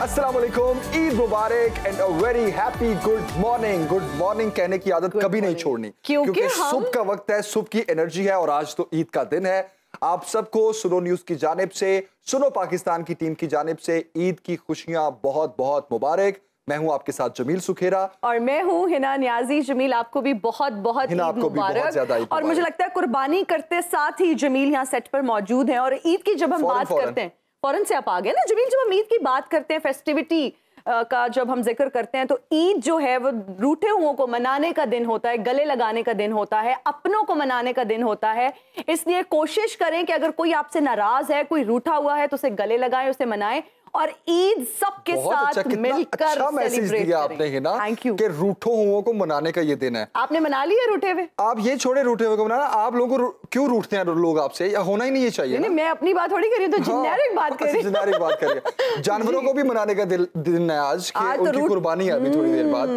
अस्सलाम वालेकुम, ईद मुबारक and a very happy good morning. Good morning कहने की आदत कभी नहीं छोड़नी, क्योंकि सुबह का वक्त है, सुबह की एनर्जी है और आज तो ईद का दिन है। आप सबको सुनो न्यूज की जानिब से, सुनो पाकिस्तान की टीम की जानिब से ईद की खुशियां बहुत बहुत मुबारक। मैं हूं आपके साथ जमील सुखेरा और मैं हूं हिना नियाजी। जमील आपको भी बहुत बहुत ईद मुबारक। और मुझे लगता है कुर्बानी करते साथ ही जमील यहाँ सेट पर मौजूद हैं और ईद की जब हम बात करते हैं, फौरन से आप आ गए ना जमील, जब हम ईद की बात करते हैं, फेस्टिविटी का जब हम जिक्र करते हैं तो ईद जो है वो रूठे हुओं को मनाने का दिन होता है, गले लगाने का दिन होता है, अपनों को मनाने का दिन होता है। इसलिए कोशिश करें कि अगर कोई आपसे नाराज है, कोई रूठा हुआ है तो उसे गले लगाएं, उसे मनाएं और ईद सबके साथ मिलकर अच्छा मैसेज दिया आपने हिना कि रूठो हुओं को मनाने का ये दिन है। आपने मना लिया रूठे हुए? आप ये छोड़े रूठे हुए को मनाना, आप लोगों को क्यों रूठते हैं लोग आपसे? या होना ही नहीं ये चाहिए। नहीं, मैं अपनी बात थोड़ी कर रही हूं, तो जेनेरिक बात कर रही हूं। जेनेरिक बात कर रही है। जानवरों को भी मनाने का दिन है आज, कि उनकी कुर्बानी है अभी थोड़ी देर बाद।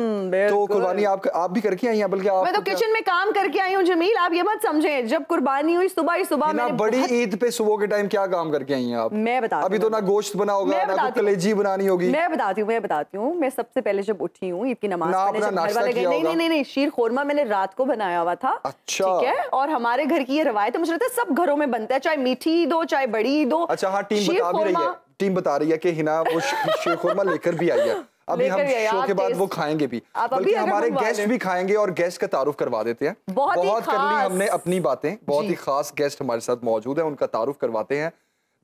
तो कुर्बानी आप भी करके आई हैं? बल्कि मैं तो किचन में काम करके आई हूँ जमील, आप ये मत समझें। जब कुर्बानी हुई सुबह ही सुबह मैंने बड़ी ईद पे सुबह के टाइम क्या काम करके आई हैं आप? मैं बता, अभी तो ना गोश्त बना होगा, ना कलेजी बनानी होगी। मैं बताती हूँ। मैं सबसे पहले जब उठी हूँ ईद की नमाज पढ़ने, जब घर वाले गए, नहीं, शीर खोरमा मैंने रात को बनाया हुआ था। अच्छा। ठीक है, और हमारे घर की ये रवायत है, मुझे लगता है सब घरों में बनता है, चाहे मीठी ईद हो चाहे बड़ी ईद हो। अच्छा हाँ, टीम बता रही है कि हिना वो शीर खोरमा लेकर भी आई है। अभी हम शो के बाद वो खाएंगे भी, बल्कि हमारे गेस्ट भी खाएंगे और गेस्ट का तारुफ करवा देते हैं। बहुत कर ली हमने अपनी बातें, बहुत ही खास गेस्ट हमारे साथ मौजूद है, उनका तारुफ करवाते हैं।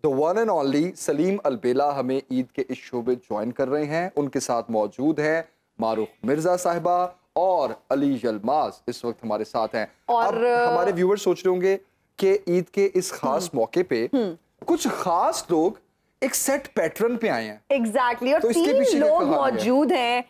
The one and only Salim Albela हमें ईद के इस शो में ज्वाइन कर रहे हैं। उनके साथ मौजूद हैं मारूफ मिर्जा साहिबा और अली यलमाज इस वक्त हमारे साथ हैं। और अब हमारे व्यूअर्स सोच रहे होंगे कि ईद के इस खास मौके पे कुछ खास लोग एक सेट पैटर्न पे आए हैं। एग्जैक्टली, और तो 3 लोग मौजूद हैं।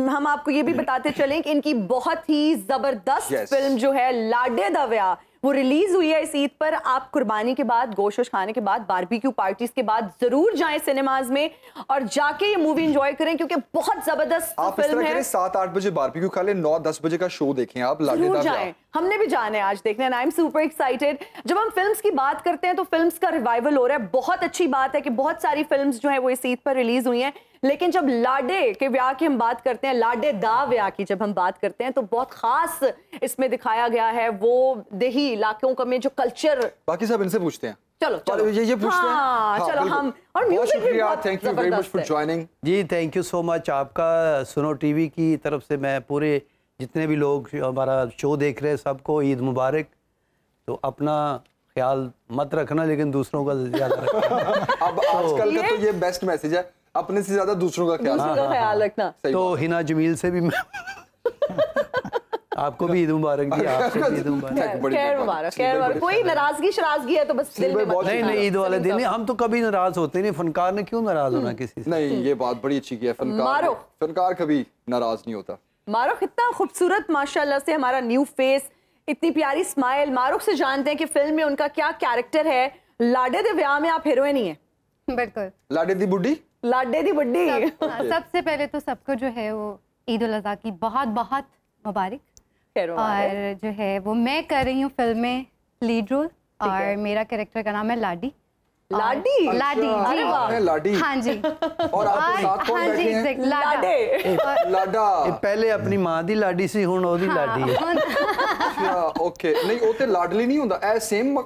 हम आपको ये भी बताते चलें कि इनकी बहुत ही जबरदस्त फिल्म जो है लाडे दा व्याह, वो रिलीज हुई है इस ईद पर। आप कुर्बानी के बाद, गोश्त खाने के बाद, बारबेक्यू पार्टीज के बाद जरूर जाएं सिनेमाज में और जाके ये मूवी एंजॉय करें, क्योंकि बहुत जबरदस्त फिल्म है। 7-8 बजे बारबेक्यू खा लें, 9-10 बजे का शो देखें आप लाडे दा व्याह। हमने भी जाना है आज देखने, and I am super excited. जब हम फिल्म्स की बात करते हैं तो फिल्म्स का रिवाइवल हो रहा है। बहुत अच्छी बात है कि बहुत सारी फिल्म्स जो है वो इस ईद पर रिलीज हुई हैं, लेकिन जब लाडे के व्याह की हम बात करते हैं, लाडे दा व्याह की जब हम बात करते हैं, तो बहुत खास इसमें दिखाया गया है वो देही इलाकों का में जो कल्चर। बाकी सब इनसे पूछते हैं। चलो ये पूछते हैं। हाँ, चलो हम। और बहुत शुक्रिया, thank you very much for joining. जी थैंक यू सो मच आपका। सुनो टीवी की तरफ से मैं पूरे जितने भी लोग हमारा शो देख रहे हैं सबको ईद मुबारक। तो अपना ख्याल मत रखना, लेकिन दूसरों का ज्यादा रखना। अब आजकल का तो ये बेस्ट मैसेज है, अपने से ज्यादा दूसरों का ख्याल रखना। तो हिना जमील से भी मैं आपको भी ईद मुबारक जी। आपको भी ईद मुबारक। कोई नाराजगी शराजगी है तो बस दिल में मत। नहीं, ईद वाले दिन हम तो कभी नाराज होते नहीं। फनकार ने क्यों नाराज होना किसी से? नहीं, ये बात बड़ी अच्छी की है। फनकार कभी नाराज नहीं होता। मारूफ इतना खूबसूरत माशाल्लाह से हमारा न्यू फेस, इतनी प्यारी स्माइल। मारूफ से जानते हैं कि फिल्म में उनका क्या कैरेक्टर है। लाडे दे व्याह में आप हीरोइन ही हैं। बिल्कुल, लाडे दी बुड्ढी। लाडे दी बुड्ढी। सबसे पहले तो सबको जो है वो ईद उल अज़हा की बहुत बहुत मुबारक। और जो है वो मैं कर रही हूँ फिल्म में लीड रोल, और मेरा कैरेक्टर का नाम है लाडी। लाडी? लाडी, अरे वाह, लाडी। हाँ जी। और आपके साथ कौन बैठे हैं? लाडा। पहले अपनी मां दी लाडी सी, हुण ओदी लाडी है। अच्छा, ओके। नहीं ओते लाडली नहीं होता, ए सेम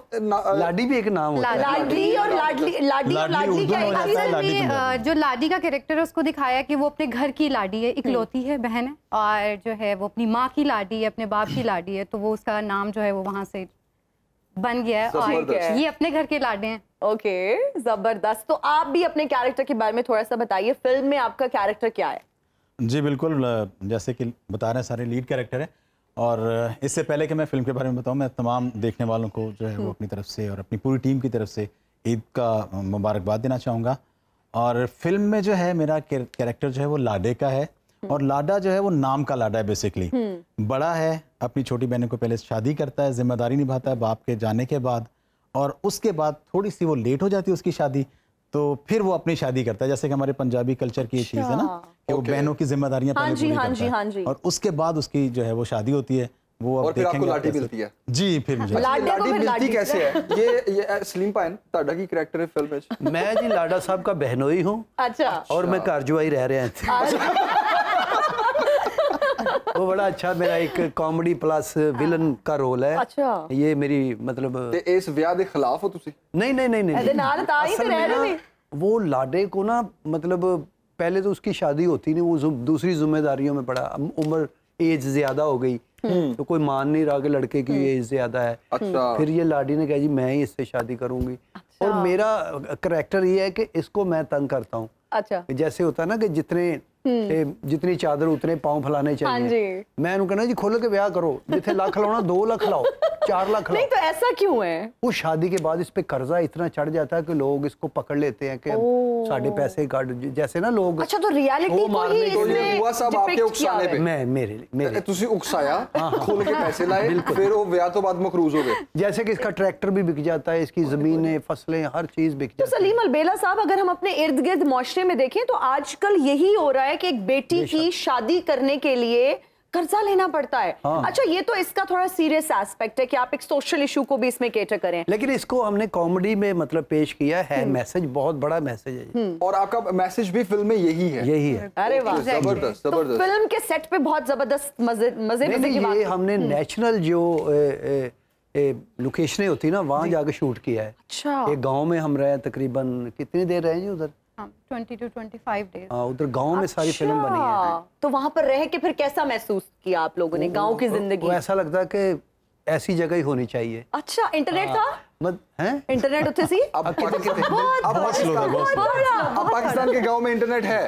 लाडी भी एक नाम होता है। लाडली और लाडली क्या है? जो लाडी का कैरेक्टर है उसको दिखाया कि वो अपने घर की लाडी है, इकलौती है, बहन है, और जो है वो अपनी माँ की लाडी है, अपने बाप की लाडी है, तो वो उसका नाम जो है वो वहाँ से बन गया है और ये अपने घर के लाडे हैं। ओके, जबरदस्त। तो आप भी अपने कैरेक्टर के बारे में थोड़ा सा बताइए, फिल्म में आपका कैरेक्टर क्या है? जी बिल्कुल, जैसे कि बता रहे हैं सारे लीड कैरेक्टर है। और इससे पहले कि मैं फिल्म के बारे में बताऊं, मैं तमाम देखने वालों को जो है वो अपनी तरफ से और अपनी पूरी टीम की तरफ से ईद का मुबारकबाद देना चाहूँगा। और फिल्म में जो है मेरा कैरेक्टर जो है वो लाडे का है, और लाडा जो है वो नाम का लाडा है बेसिकली। बड़ा है, अपनी छोटी बहन को पहले शादी करता है, जिम्मेदारी निभाता है बाप के जाने के बाद, और उसके बाद थोड़ी सी वो लेट हो जाती है उसकी शादी, तो फिर वो अपनी शादी करता है। जैसे कि हमारे पंजाबी कल्चर की चीज़ है ना कि वो बहनों की जिम्मेदारियां पहले पूरी करता है, और उसके बाद उसकी जो है वो शादी होती है। वो और फिर आपको लाठी मिलती है जी। फिर मुझे लाठी मिलती कैसे है? ये सलीम पाइन ਤੁਹਾਡਾ ਕੀ कैरेक्टर है फिल्म में? मैं जी लाडा साहब का बहनोई हूँ। अच्छा। और मैं कारजवाई रह रहे हैं। वो बड़ा अच्छा मेरा एक कॉमेडी प्लस विलन का रोल है। अच्छा। ये मेरी मतलब ਤੇ ਇਸ ਵਿਆਹ ਦੇ ਖਿਲਾਫ ਹੋ ਤੁਸੀਂ? नहीं ਇਹਦੇ ਨਾਲ ਤਾਂ ਹੀ ਤੇ ਰਹਿ ਰਹੇ ਨੇ। वो लाडे को ना मतलब पहले तो उसकी शादी होती नहीं, वो दूसरी जिम्मेदारियों में पड़ा, उम्र एज ज्यादा हो गई तो कोई मान नहीं रहा कि लड़के की एज ज्यादा है। अच्छा। फिर ये लाडी ने कहा जी मैं ही इससे शादी करूंगी। और मेरा करैक्टर ये है कि इसको मैं तंग करता हूँ। अच्छा। जैसे होता है ना कि जितनी चादर उतने पाँव फैलाने चाहिए, मैं उनको कहना जी खोल के ब्याह करो, जिथे लाख लाओ ना 2 लाख लाओ, 4 लाख लाओ। नहीं तो ऐसा क्यों है? वो शादी के बाद इस पे कर्जा इतना चढ़ जाता है कि लोग इसको पकड़ लेते हैं कि साढ़े पैसे काट, जैसे ना लोग। अच्छा तो रियलिटी को ही इसमें हुआ सब आपके उकसाने पे? मैं मेरे तुसी उकसाया, खोल के पैसे लाए, फिर वो ब्याह तो बाद मकरूज हो गए। जैसे कि इसका ट्रैक्टर भी बिक जाता है, इसकी जमीनें फसलें हर चीज बिक जाती है। तो सलीम अलबेला साहब, अगर हम अपने इर्द गिर्द मुआशरे में देखें तो आजकल यही हो रहा है कि एक बेटी की शादी करने के लिए कर्जा लेना पड़ता है। अच्छा, ये तो इसका थोड़ा सीरियस एस्पेक्ट है कि आप एक सोशल इशू को भी इसमें केटर करें, लेकिन इसको हमने कॉमेडी में मतलब पेश किया है। मैसेज बहुत बड़ा मैसेज है और आपका मैसेज भी फिल्म में यही है। अरे वाह, जबरदस्त। तो फिल्म के सेट पे बहुत जबरदस्त मजे की बात। ये हमने नेशनल जो लोकेशनें होती ना वहाँ जाके शूट किया है। अच्छा। एक गांव में हम रहे कितनी देर रहे हैं जी उधर? 20 to 25 days। उधर गांव में सारी फिल्म बनी है। तो वहां पर रह के फिर कैसा महसूस किया आप लोगों ने गांव की जिंदगी? ऐसा लगता है कि ऐसी जगह ही होनी चाहिए। अच्छा, इंटरनेट था? इंटरनेट उठे सी? अब पाकिस्तान के गांव में इंटरनेट है।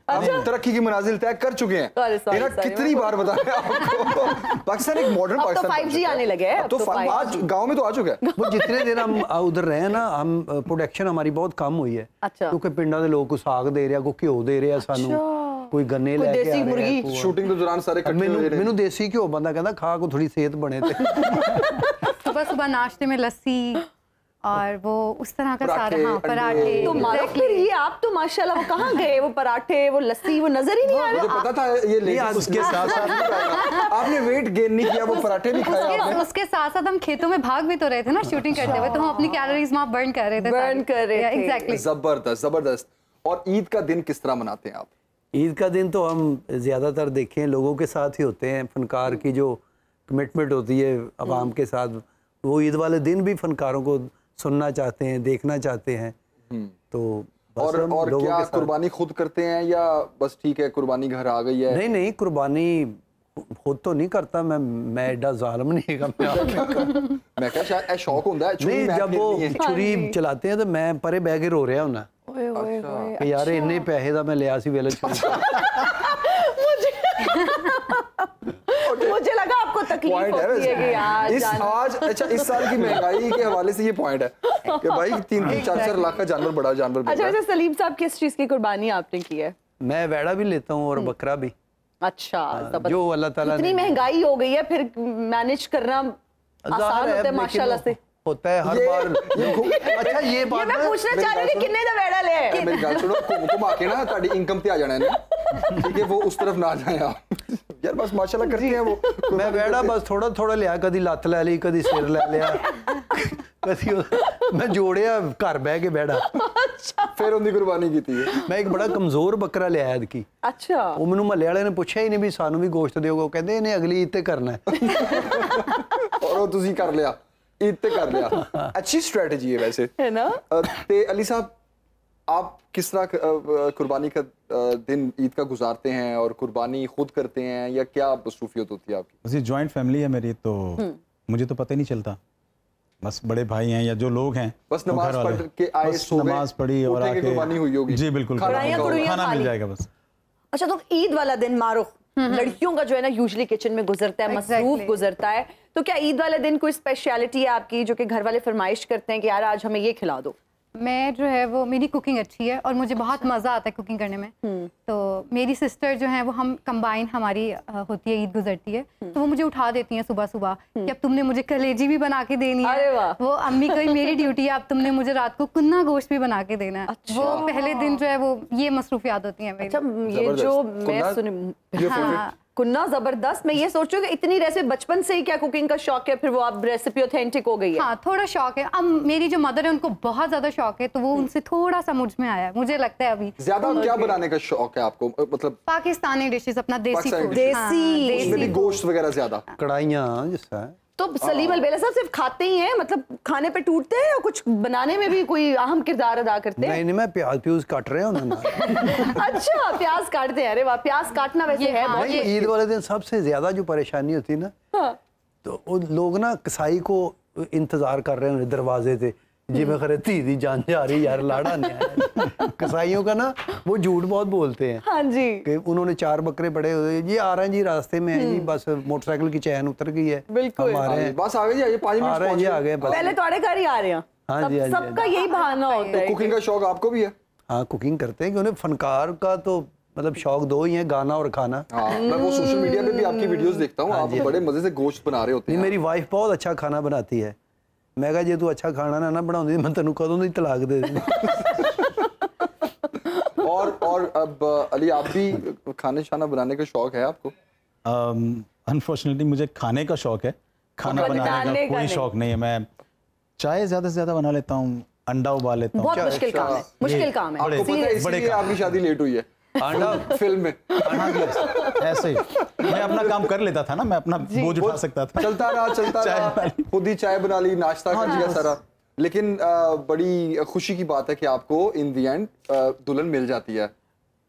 अब तरक्की की मंजिल तय कर चुके हैं। कितनी बार बताएं आपको, पाकिस्तान एक मॉडर्न पाकिस्तान। 5G आने लगे हैं। तो आज गांव में तो आ चुका है। वो जितने दिन हम उधर रहे ना, हम प्रोडक्शन हमारी बहुत कम हुई है। क्योंकि पिंडा के लोग को साग दे रहे, कोई घ्यो दे रहे सानू, कोई गन्ने लेके देसी मुर्गी। शूटिंग के दौरान सारे इकट्ठे हो रहे। मैनू देसी घ्यो बंदा कहता खा को थोड़ी सेहत बने थे। सुबह सुबह नाश्ते में लस्सी और वो उस तरह का सारा। हाँ, पराठे। तो मारो फिर ये आप तो माशाल्लाह, वो कहाँ गए वो पराठे, वो लस्सी, वो नजर ही नहीं आ रहा। मुझे पता था ये लेकिन उसके साथ साथ आपने वेट गेन नहीं किया, वो पराठे भी खाए आपने। उसके साथ साथ हम खेतों में भाग भी तो रहे थे ना शूटिंग करते हुए, तो हम अपनी कैलोरीज वहाँ बर्न कर रहे थे। एग्जैक्टली। जबरदस्त। और ईद का दिन किस तरह मनाते हैं आप? ईद का दिन तो हम ज्यादातर देखें लोगों के साथ ही होते हैं। फनकार की जो कमिटमेंट होती है अवाम के साथ, वो ईद वाले दिन भी फनकारों को सुनना चाहते हैं, देखना चाहते हैं। तो और क्या कुर्बानी खुद करते हैं या बस ठीक है कुर्बानी घर आ गई है? नहीं, कुर्बानी खुद तो नहीं करता मैं एडा जालिम नहीं है। मैं क्या शायद शौक होता है नहीं, जब वो छुरी चलाते हैं तो मैं परे बह के रो रहा हूं ना कि यार इन्ने पैसे दा मैं लिया सी वेले छुरी। मुझे लगा आपको तकलीफ होती है कि आज अच्छा इस साल की महंगाई के हवाले से ये पॉइंट है कि भाई 3-4 लाख का जानवर बड़ा जानवर। अच्छा, वैसे सलीम साहब किस चीज की कुर्बानी आपने की है? मैं वेड़ा भी लेता हूँ और बकरा भी। अच्छा, जो अल्लाह ताला इतनी महंगाई हो गई है, फिर मैनेज करना आसान होता है माशाल्लाह से। होता है हर बार। अच्छा ये बात मैं पूछना चाह रही हूं कि कितने दा वेड़ा ले? मेरी गल सुनो, घुमा के ना ਤੁਹਾਡੀ इनकम ਤੇ आ जाना है, ठीक है, वो उस तरफ ना आ जाए आप यार। बस माशाल्लाह करते हैं वो। मैं वेड़ा बस थोड़ा लिया, कदी लत ले ली, कदी सिर ले लिया, कदी मैं जोड़िया घर बह के बैठा। अच्छा, फिर उनकी कुर्बानी की थी। मैं एक बड़ा कमजोर बकरा लिया ऐद की। अच्छा। वो मैनू महल्ले वाले ने पूछा ही नहीं भी सानू भी गोश्त दिओगे, वो कहंदे इन्हें अगली ईद ते करना है। और वो तुसी कर लिया, ईद ते कर लिया। अच्छी स्ट्रेटजी है वैसे, है ना? ते अली साहब, आप किस तरह कुर्बानी का दिन ईद का गुजारते हैं और कुर्बानी खुद करते हैं या क्या मसरूफियत होती है आपकी? जी जॉइंट फैमिली है मेरी, तो मुझे तो पता ही नहीं चलता। बस बड़े भाई हैं या जो लोग हैं बस नमाज पढ़ के आए, नमाज पढ़ी और आके कुर्बानी हुई होगी। जी बिल्कुल, खाना मिल जाएगा बस। अच्छा, तो ईद वाला दिन मारूफ लड़कियों का जो है ना यूजुअली किचन में गुजरता है, मसरूफ गुजरता है, तो क्या ईद वाले दिन कोई स्पेशलिटी है आपकी जो कि घर वाले फरमाइश करते हैं कि यार आज हमें ये खिला दो? मैं जो है वो, मेरी कुकिंग अच्छी है और मुझे बहुत मज़ा आता है कुकिंग करने में। तो मेरी सिस्टर जो है वो, हम कंबाइन हमारी होती है, ईद गुजरती है, तो वो मुझे उठा देती हैं सुबह सुबह कि अब तुमने मुझे कलेजी भी बना के देनी है। वो अम्मी की मेरी ड्यूटी है, अब तुमने मुझे रात को कुन्ना गोश्त भी बना के देना है। अच्छा। वो पहले दिन जो है वो ये मसरूफियात होती हैं मेरी। अच्छा, ये जो मैं कुन्ना जबरदस्त। मैं ये सोचूं कि इतनी रेसिपी बचपन से ही क्या कुकिंग का शौक है, फिर वो आप रेसिपी ऑथेंटिक हो गई है? हाँ, थोड़ा शौक है। अब मेरी जो मदर है उनको बहुत ज्यादा शौक है, तो वो उनसे थोड़ा सा मुझ में आया, मुझे लगता है। अभी ज्यादा क्या बनाने का शौक है आपको? मतलब पाकिस्तानी डिशेस, अपना देसी फूड, देसी गोश्त वगैरह ज्यादा, कढ़ाइयाँ जिसका। तो सलीम अलबेला साहब सिर्फ खाते ही हैं, मतलब खाने पे टूटते हैं, और कुछ बनाने में भी कोई अहम किरदार अदा करते हैं? नहीं, मैं प्याज काट रहे हैं। अच्छा, प्याज काटते हैं। अरे वाह, प्याज काटना वैसे है बहुत। ईद वाले दिन सबसे ज्यादा जो परेशानी होती है ना, तो वो लोग ना कसाई को इंतजार कर रहे हैं दरवाजे से, जी मैं खरे धी जान जा रही यार, लाड़ा नहीं आया। कसाईयों का ना वो झूठ बहुत बोलते हैं। हाँ जी, कि उन्होंने 4 बकरे पड़े हुए, ये आ रहे हैं जी, रास्ते में है जी, बस मोटरसाइकिल की चैन उतर गई है, बिल्कुल हमारे बस आ गए जी, 5 मिनट आ रहे हैं जी, आ गए। पहले थोड़े घर ही आ रहे हैं। हाँ जी, सबका यही बहाना होता है। कुकिंग का शौक आपको भी है? हाँ, कुकिंग करते हैं, कि उन्हें फनकार का तो मतलब शौक 2 ही है, गाना और खाना। हाँ, मैं वो सोशल मीडिया पे भी आपकी वीडियोस देखता हूँ, आप बड़े मजे से गोश्त बना रहे होते हैं। मेरी वाइफ बहुत अच्छा खाना बनाती है। मैं कहा जे तू अच्छा खाना ना बनाती, मैं तेन कदों दी तलाक दे दी। और अब अली, आप भी खाने शाना बनाने का शौक है आपको? अनफॉर्चुनेटली मुझे खाने का शौक है, खाना बनाने का कोई शौक नहीं है। मैं चाय ज्यादा से ज्यादा बना लेता हूँ, अंडा उबाल लेता हूँ। बहुत मुश्किल काम है, मुश्किल काम है। आपको पता है इसलिए आपकी शादी लेट हुई है? अंडा फिल्म में ऐसे ही मैं अपना काम कर लेता था ना, मैं अपना बोझ उठा सकता था, चलता रहा, खुद ही चाय बना ली, नाश्ता कर लिया सारा। लेकिन बड़ी खुशी की बात है कि आपको इन दी एंड दुल्हन मिल जाती है।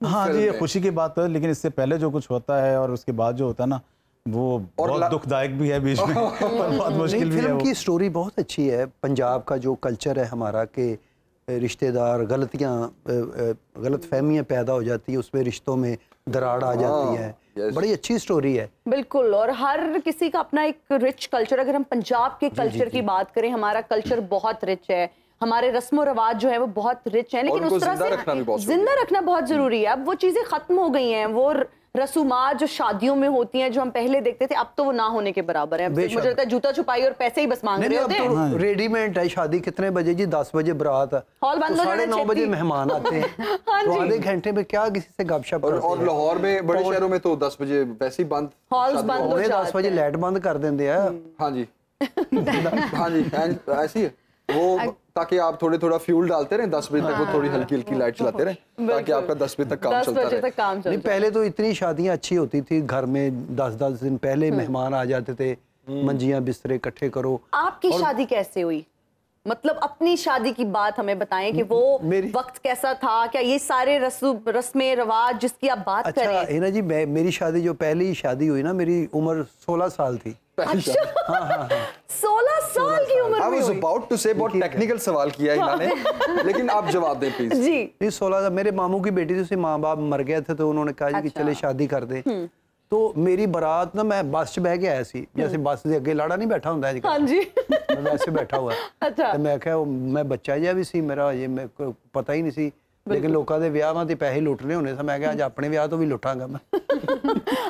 हाँ जी, ये खुशी की बात है, लेकिन इससे पहले जो कुछ होता है और उसके बाद जो होता है ना, वो बहुत दुखदायक भी है बीच में और बहुत मुश्किल भी है। फिल्म की स्टोरी बहुत अच्छी है। पंजाब का जो कल्चर है हमारा, के रिश्तेदार गलत फहमियाँ पैदा हो जाती है, उसमें रिश्तों में दरार आ जाती है। बड़ी अच्छी स्टोरी है। बिल्कुल, और हर किसी का अपना एक रिच कल्चर। अगर हम पंजाब के कल्चर की बात करें, हमारा कल्चर बहुत रिच है, हमारे रस्म और रवाज जो है वो बहुत रिच है, लेकिन उस तरह से जिंदा रखना बहुत जरूरी है। अब वो चीजें खत्म हो गई हैं, वो रसूमात जो शादियों में होती हैं, जो हम पहले देखते थे, अब तो वो ना होने के बराबर है। मुझे लगता है जूता छुपाई और पैसे ही बस मांग रहे होते हैं। रेडीमेड है शादी। कितने बजे जी? 10 बजे बारात, हॉल बंद हो जाता है, 9:30 बजे मेहमान आते हैं। तो आधे घंटे में क्या किसी से गपशप करते हैं। और लाहौर में बड़े शहरों में तो 10 बजे वैसे ही बंद, हॉल्स बंद हो जाते हैं। 10 बजे लाइट बंद कर देते हैं। हाँ जी हाँ जी, ऐसी है वो, ताकि आप थोड़ा फ्यूल डालते रहे, 10 बजे तक वो थोड़ी हल्की हल्की लाइट चलाते रहे, ताकि आपका 10 बजे तक काम चलता रहे। नहीं, पहले तो इतनी शादियां अच्छी होती थी, घर में 10-10 दिन पहले मेहमान आ जाते थे, मंजियां बिस्तरे इकट्ठे करो। आपकी शादी कैसे हुई? मतलब अपनी शादी की बात हमें बताएं कि वो वक्त कैसा था, क्या ये सारे रस्में रवाज जिसकी आप बात कर रहे हैं? है ना जी, मेरी शादी जो पहली शादी हुई ना, मेरी उम्र 16 साल थी। अच्छा, हाँ। 16 साल की उम्र में? I was about to say, बहुत टेक्निकल सवाल किया है इन्होंने, लेकिन आप जवाब दें प्लीज। जी, 16। मेरे मामू की बेटी थी, उसके माँ बाप मर गए थे, तो उन्होंने कहा कि चले शादी कर दे। तो मेरी बारात ना, मैं बस च बह के आया सी, जैसे बस के अगे लाड़ा नहीं बैठा होता है, हाँ जी, मैं वैसे बैठा हुआ। अच्छा, तो मैं क्या, मैं बच्चा जिहा भी सी, मेरा ये मैं पता ही नहीं सी, लेकिन लोगों के विआह में पैसे लुटने होने से मैं क्या आज अपने विआह तो भी लुटांगा मैं।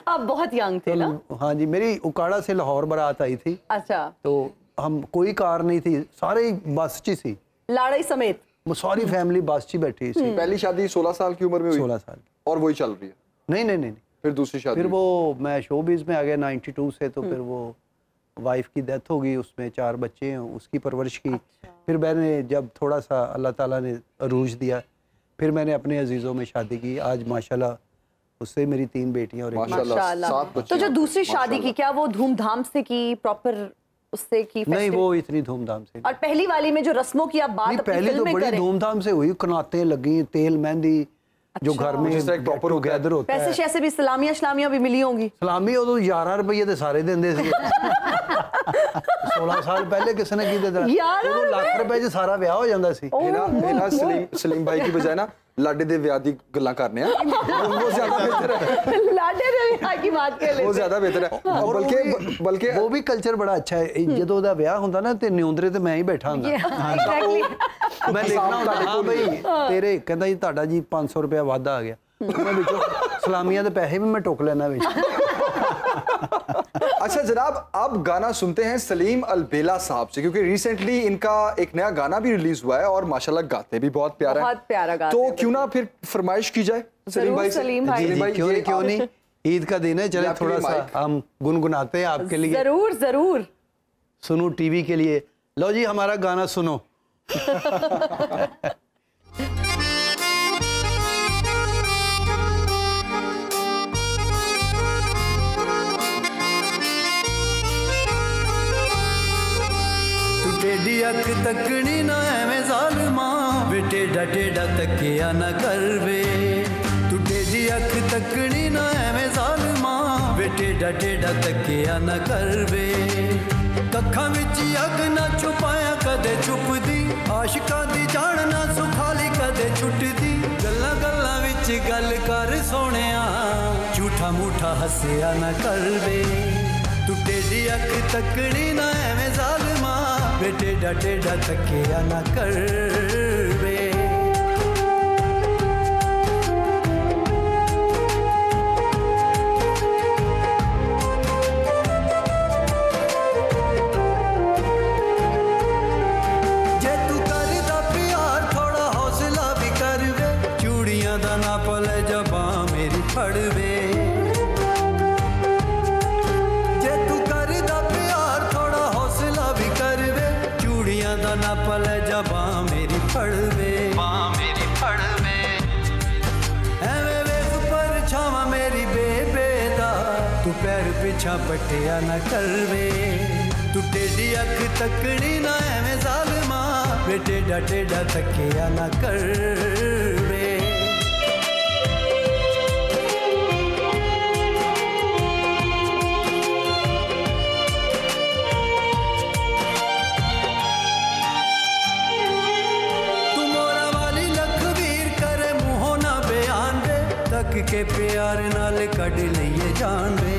आप बहुत यंग थे ना? हाँ जी, मेरी उकाड़ा से लाहौर बारात आई थी। अच्छा, तो हम कोई कार नहीं थी, सारे बस च सी, लाड़ई समेत सारी फैमिली बस च बैठी सी। पहली शादी 16 साल की उम्र में हुई? 16 साल। और वही चल रही है? नहीं, फिर दूसरी शादी? फिर वो मैं शोबिज में आ गया 92 से, तो फिर वो वाइफ की डेथ हो गई, उसमें 4 बच्चे हैं, उसकी परवरिश की। फिर मैंने जब थोड़ा सा अल्लाह ताला ने अरूज दिया, फिर मैंने अपने अजीज़ों में शादी की। आज माशाल्लाह उससे मेरी 3 बेटियां और एक माशाल्लाह। तो जो दूसरी शादी की, क्या वो धूमधाम से की, प्रॉपर उससे की? नहीं, वो इतनी धूमधाम से। और पहली वाली में जो रस्मों की आप बात पहले तो बड़ी धूमधाम से हुई, कनातें लगी, तेल मेहंदी, जो घर में प्रॉपर गैदर होता है। पैसे शैसे भी, सलामियां भी मिली होंगी? सलामी वो 11 रुपये तो सारे देंगे थे। 16 साल पहले किसने की दे दिया? 11 लाख रुपए च सारा ब्याह हो जाता सी। सलीम भाई की बजाय ना लाडे दे विआह दी गल्लां करने आ, वो ज्यादा बेहतर है। लाडे दे विआह की बात कर लेते हैं, वो ज्यादा बेहतर है। बल्कि वो भी कल्चर बड़ा अच्छा है। जदों दा विआह हुंदा ना, ते न्योंदरे ते मैं ही बैठा हुंदा, मैं लिखना हुंदा, हां भाई तेरे कहंदा जी ਤੁਹਾਡਾ जी 500 रुपया वादा आ गया, मैं विचों सलामियां दे पैसे भी मैं टोक लेना विच। अच्छा जनाब, अब गाना सुनते हैं सलीम अलबेला साहब से, क्योंकि रिसेंटली इनका एक नया गाना भी रिलीज हुआ है और माशाल्लाह गाते भी बहुत प्यारा है। बहुत प्यारा गाते तो क्यों ना फिर फरमाइश की जाए सलीम भाई से। सलीम भाई क्यों नहीं, ईद का दिन है, चले थोड़ा सा हम गुनगुनाते हैं आपके लिए। जरूर जरूर। सुनो टीवी के लिए, लो जी हमारा गाना सुनो। टेढ़ी अख तकनी ना एवें ज़ालिमा, वे टेढ़ा टेढ़ा तकिया ना कर वे। तू टेढ़ी अख तकनी ना एवें ज़ालिमा, वे टेढ़ा टेढ़ा तकिया ना कर वे। कखां विच अग ना छुपाया कदे छुपदी, आशिकां दी जान ना सुखाली कदे छुटदी। गल्लां गल्लां विच गल कर सोहणिया, झूठा मूठा हसिया ना कर वे। तू टेढ़ी अख तकनी ना एवें ज़ालिमा, वे टेढ़ा टेढ़ा तकिया ना कर वे। जे तू करदा प्यार थोड़ा हौसला भी कर वे, चूड़ियां दा ना पले जबां मेरी फड़ वे। ना पले जबां मेरी फड़वे, मेरी फड़वे। एवें वेख पर छावा मेरी बेबेदा, तू पैर पिछा पटिया ना करवे। तू टेढ़ी अख तकनी ना एवें ज़ालिमा, वे टेढ़ा टेढ़ा तकिया ना करवे। के प्यार नाल कढ़ लिए जान वे।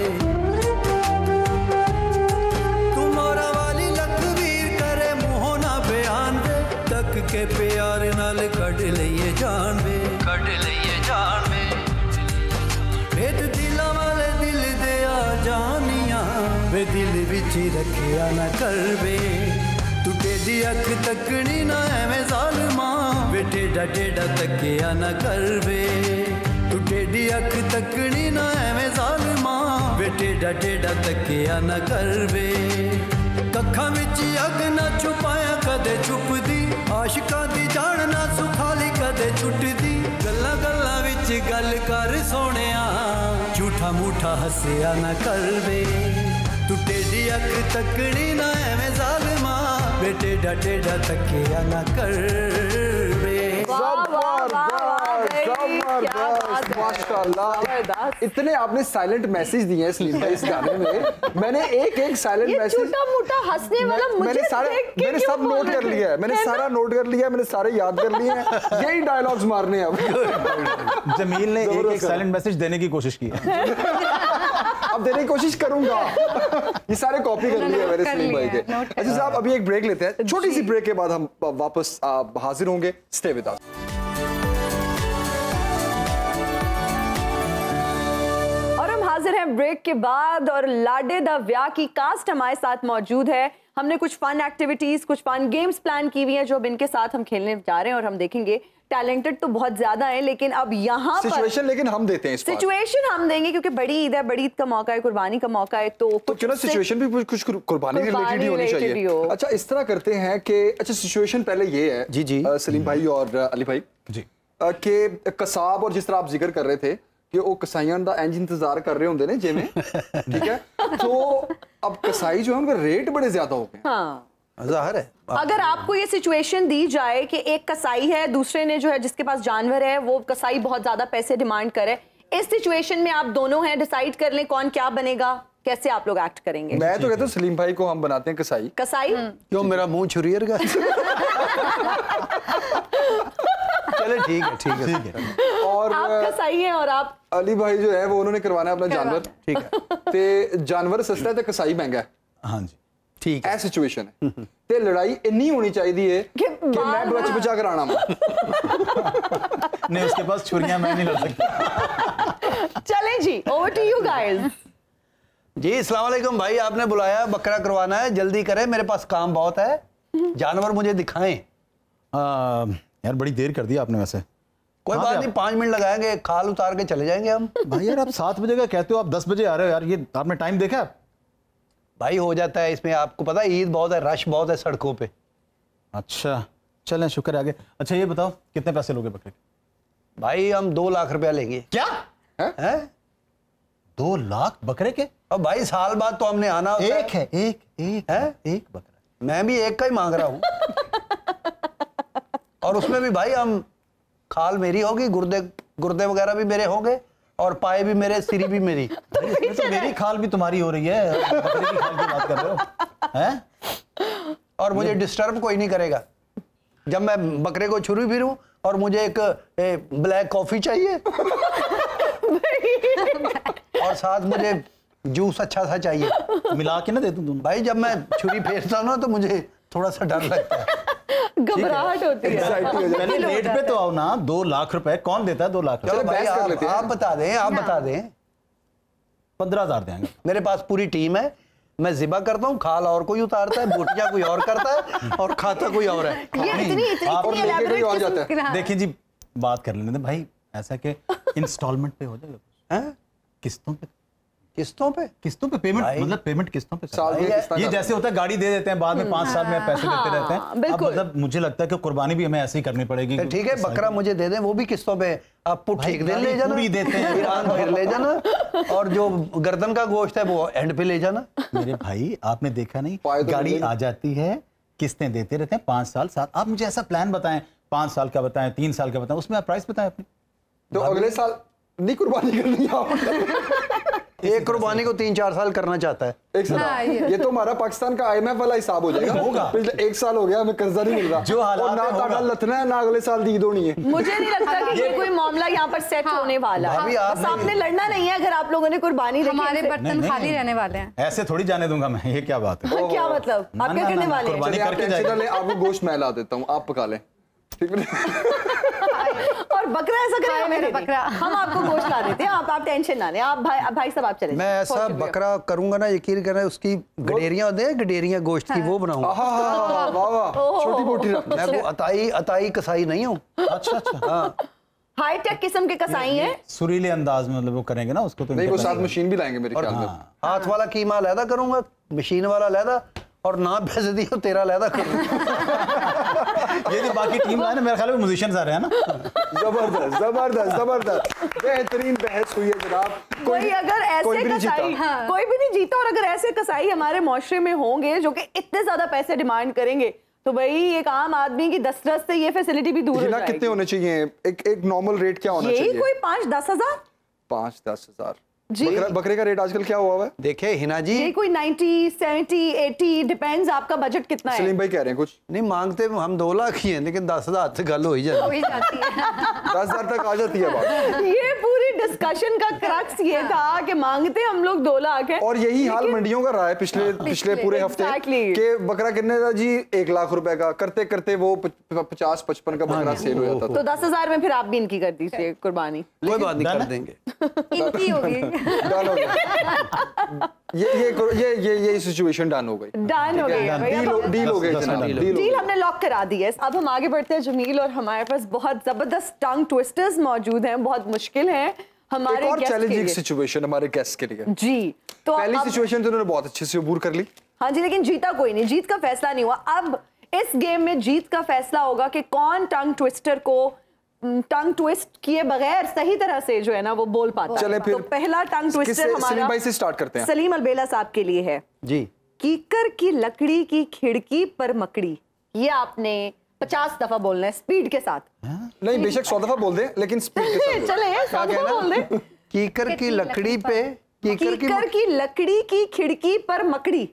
तुम्हारा वाली लखवीर करे मुँह ना बयान वे, तक के प्यार नाल कढ़ लिए जान वे, कढ़ लिए जान वे। भेद दिला वाले दिल दे आ जानिया, वे दिल विच रखिया ना कर वे। तू टेढ़ी अख तकनी ना एवें ज़ालिमा, वे टेढ़ा टेढ़ा तकिया ना कर वे। तू टेढ़ी अख तकनी ना एवें ज़ालिमा, वे टेढ़ा टेढ़ा तकिया ना कर वे। कखां विच अग ना छुपाया कदे छुपदी, आशिकां दी जान ना सुखाली कदे छुटदी। गल्लां गल्लां विच गल कर सोहणिया, झूठा मूठा हसिया ना कर वे। तू टेढ़ी अख तकनी ना एवें ज़ालिमा, वे टेढ़ा टेढ़ा तकिया ना कर वे। माशाल्लाह, इतने आपने साइलेंट मैसेज दिए हैं सलीम भाई इस गाने में। मैंने एक एक साइलेंट मैसेज, छोटा मोटा हंसने वाला, मैंने सब नोट कर लिया है, मैंने सारा नोट कर लिया है, मैंने सारे याद कर लिए हैं। यही डायलॉग्स मारने हैं अब। जमील ने एक एक साइलेंट मैसेज देने की कोशिश की है। अब देने की कोशिश करूंगा। ये सारे कॉपी कर लिए मेरे सलीम भाई के। अच्छा साहब, अभी एक ब्रेक लेते हैं, छोटी सी ब्रेक के बाद हम वापस हाजिर होंगे। Stay with us. हाजिर हैं ब्रेक के बाद और लाडे दा व्याह की कास्ट हमारे साथ मौजूद है। हमने कुछ फन एक्टिविटीज, कुछ फन गेम्स प्लान की हुई हैं जो अब इनके साथ हम खेलने जा रहे हैं और हम देखेंगे। टैलेंटेड तो बहुत ज्यादा है, लेकिन अब यहाँ सिचुएशन लेकिन हम देते हैं, सिचुएशन हम देंगे क्योंकि बड़ी ईद है, बड़ी ईद का मौका है, कुर्बानी का मौका है, तो क्यों ना सिचुएशन भी कुछ कुर्बानी रिलेटेड ही होनी चाहिए। अच्छा, इस तरह करते हैं कि अच्छा सिचुएशन पहले ये है जी जी सलीम भाई और अली भाई जी, कि कसाब और जिस तरह आप जिक्र कर रहे थे कि वो कसाइयां दा इंज इंतजार कर रहे होंगे ने जिमें, ठीक है, तो अब कसाई जो है उनका रेट बड़े ज्यादा हो गए। हाँ, ज़ाहिर है। अगर आपको ये सिचुएशन दी जाए कि एक कसाई है, दूसरे ने जो है जिसके पास जानवर है, वो कसाई बहुत ज्यादा पैसे डिमांड करे, इस सिचुएशन में आप दोनों हैं, डिसाइड कर लें कौन क्या बनेगा, कैसे आप लोग एक्ट करेंगे? मैं तो कहता हूँ सलीम भाई को हम बनाते हैं कसाई। कसाई क्यों, मेरा मुंह छुरियर का। चले ठीक है, ठीक है, ठीक है। और आप कसाई हैं और आप अली भाई जो है वो उन्होंने करवाना है अपना जानवर, ठीक है, ते जानवर सस्ता है तो कसाई महंगा है। हाँ जी, ठीक है, ऐसी सिचुएशन है ते लड़ाई इतनी होनी चाहिए कि मैं बच बचा कर आना नहीं, उसके पास छुरियां मैं नहीं लड़ सकता। चलें जी, ओवर टू यू गाइस। जी अस्सलाम वालेकुम भाई, आपने बुलाया, बकरा करवाना है, जल्दी करें, मेरे पास काम बहुत है, जानवर मुझे दिखाएं। यार बड़ी देर कर दी आपने वैसे। कोई बात नहीं, 5 मिनट लगाएंगे, खाल उतार के चले जाएंगे हम। भाई यार आप 7 बजे का कहते हो, आप 10 बजे आ रहे हो यार, ये आपने टाइम देखा? भाई हो जाता है इसमें, आपको पता है ईद बहुत है, रश बहुत है सड़कों पे। अच्छा चलें, शुक्र है आगे। अच्छा ये बताओ कितने पैसे लोगे बकरे के? भाई हम 2 लाख रुपया लेंगे। क्या है? 2 लाख बकरे के? अब भाई साल बाद तो हमने आना होता एक है, एक एक बकरा। मैं भी एक का ही मांग रहा हूँ। और उसमें भी भाई हम खाल मेरी होगी, गुर्दे वगैरह भी मेरे होंगे, और पाए भी मेरे, सिरी भी मेरी। इसमें तो मेरी खाल भी तुम्हारी हो रही है, बकरे की खाल की बात कर रहे हो हैं? और मुझे डिस्टर्ब कोई नहीं करेगा जब मैं बकरे को छुरी फिरूं, और मुझे एक ब्लैक कॉफी चाहिए और साथ मुझे जूस अच्छा सा चाहिए, मिला के ना दे दूं दोनों। भाई जब मैं छुरी फेरता हूं ना तो मुझे थोड़ा सा डर लगता है, घबराहट होती है। पहले रेट पे तो आओ ना। 2 लाख रुपए कौन देता है? 2 लाख चलो भाई आप बता दें, आप बता दें। 15,000 देंगे। मेरे पास पूरी टीम है, मैं जिबा करता हूँ, खाल और कोई उतारता है, बोटियां कोई और करता है, और खाता कोई और है। देखिए जी बात कर लेने भाई, ऐसा कि इंस्टॉलमेंट पे हो जाएगा, किस्तों पे पेमेंट, मतलब पेमेंट किस्तों पे। ये जैसे होता है गाड़ी दे देते हैं, बाद में 5 साल में पैसे देते रहते हैं। अब मतलब मुझे लगता है कि कुर्बानी भी हमें ऐसे ही करनी पड़ेगी। ठीक है, बकरा मुझे दे दें, वो भी किस्तों पे। आप ठीक दे ले जाना, पूरी देते हैं, ईरान फिर ले जाना, और जो गर्दन का गोश्त है वो एंड पे ले जाना। मेरे भाई आपने देखा नहीं, गाड़ी आ जाती है, किस्तें देते रहते हैं 5 साल 7। आप मुझे ऐसा प्लान बताएं, 5 साल का बताएं, 3 साल का बताएं, उसमें आप प्राइस बताएं अपनी। तो अगले साल नहीं कुर्बानी करनी है। एक कुर्बानी को 3-4 साल करना चाहता है। एक साल ये तो हमारा पाकिस्तान का IMF वाला हिसाब हो जाएगा। होगा। पिछले 1 साल हो गया हमें कर्जा नहीं मिल रहा, जो हालात और ना ताका लथना है, ना अगले साल दी होनी है। मुझे नहीं लगता कि ये कोई मामला यहाँ पर सेट होने वाला है। बस आपने लड़ना नहीं है। अगर आप लोगों ने कुर्बानी, हमारे बर्तन खाली रहने वाले हैं। ऐसे थोड़ी जाने दूंगा मैं, ये क्या बात है? क्या मतलब आप क्या करने वाले हैं? आपको गोश्त मैं ला देता हूँ, आप पका लें, ठीक है? और बकरा ऐसा करे, मेरे बकरा हम आपको गोश्त ला देते हैं, आप टेंशन ना लें। आप भाई साहब आप चले। मैं ऐसा बकरा करूंगा ना, यकीन करना, उसकी गडेरियां होते हैं, गडेरियां गोश्त की, वो बनाऊंगा। वाह वाह, छोटी मोटी। मैं वो अताई कसाई नहीं हूँ। अच्छा हाँ, हाईटेक किस्म के कसाई हैं, सुरीले अंदाज में मतलब वो करेंगे ना उसको। तो नहीं, वो साथ मशीन भी लाएंगे मेरे ख्याल में। हाथ वाला कीमा अलहदा करूंगा, मशीन वाला अलहदा, और ना भेज दियो तेरा अलहदा करूंगा। ये जो बाकी टीम है ना, मेरे ख्याल में म्यूजिशियंस आ रहे हैं ना। जबरदस्त जबरदस्त जबरदस्त, बेहतरीन बहस हुई है जनाब। कोई अगर ऐसे कसाई, कोई भी नहीं जीता, और अगर ऐसे कसाई हमारे माशरे में होंगे जो कि इतने ज्यादा पैसे डिमांड करेंगे, तो भाई एक आम आदमी की दस्तरस से ये फैसिलिटी भी दूर हो जाएगी। कितने होने चाहिए? एक नॉर्मल रेट क्या होना चाहिए? कोई 5-10 हज़ार। 5-10 हज़ार बकरे का रेट आजकल क्या हुआ है? देखिए हिना जी, ये कोई 90, 70, 80 डिपेंड्स, आपका बजट कितना है। सलीम भाई कह रहे हैं कुछ नहीं मांगते, हम 2 लाख ही हैं, लेकिन 10,000 से गल हो ही जाती है। 10,000 तक आ जाती है बात। ये पूरी डिस्कशन का क्रक्स ये था कि मांगते हम लोग 2 लाख है, और यही हाल मंडियों का रहा है पिछले पूरे हफ्ते के। बकरा कितने था जी? 1 लाख रुपए का, करते करते वो 50-55 का बकरा सेल हो जाता था। तो 10,000 में फिर आप भी इनकी कर दीजिए कुर्बानी। कोई बात नहीं, कर देंगे, इनकी होगी। ये सिचुएशन डन हो गई, डन हो गई, डील हो गई, डील हमने लॉक करा दी है। अब हम आगे बढ़ते हैं जमील, और हमारे पास बहुत जबरदस्त टंग ट्विस्टर्स मौजूद हैं, बहुत मुश्किल हैं हमारे गेस्ट के लिए। सिचुएशन हमारे गेस्ट के लिए जी, तो पहली सिचुएशन तो उन्होंने बहुत अच्छे से अबूर कर ली। हाँ जी, लेकिन जीता कोई नहीं, जीत का फैसला नहीं हुआ। अब इस गेम में जीत का फैसला होगा कि कौन टंग ट्विस्टर को टंग ट्विस्ट किए बगैर सही तरह से जो है ना वो बोल पाता है। चले फिर तो पहला टंग ट्विस्टर हमारा सलीम भाई से स्टार्ट करते हैं। सलीम अलबेला साहब के लिए है जी। कीकर की लकड़ी की खिड़की पर मकड़ी, ये आपने 50 दफा बोलना है स्पीड के साथ। नहीं, बेशक 100 दफा बोल दे, लेकिन स्पीड के साथ चले 100 दफा बोल दे। कीकर की लकड़ी पे, कीकर की लकड़ी की खिड़की पर मकड़ी,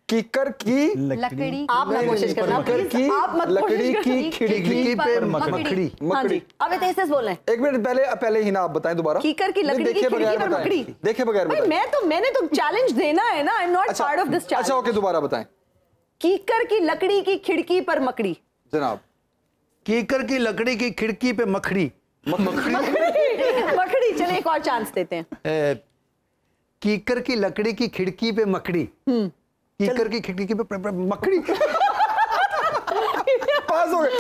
कीकर की लकड़ी, आप ना कोशिश करना प्लीज, आप मत लकड़ी की खिड़की पे मकड़ी। हाँ जी, अब तेज बोल रहे हैं। 1 मिनट पहले ही ना आप बताएं दोबारा। कीकर की लकड़ी की खिड़की पर मकड़ी, देखे बगैर बताएं। मैंने तो चैलेंज देना है ना, I am not part of this challenge. अच्छा ओके, दोबारा बताएं। कीकर की लकड़ी की खिड़की पर मकड़ी। जनाब, कीकर की लकड़ी की खिड़की पे मकड़ी। मकड़ी, चले एक और चांस देते हैं। कीकर की लकड़ी की खिड़की पे मकड़ी, कीकर की खिड़की पे मकड़ी। पास हो गए।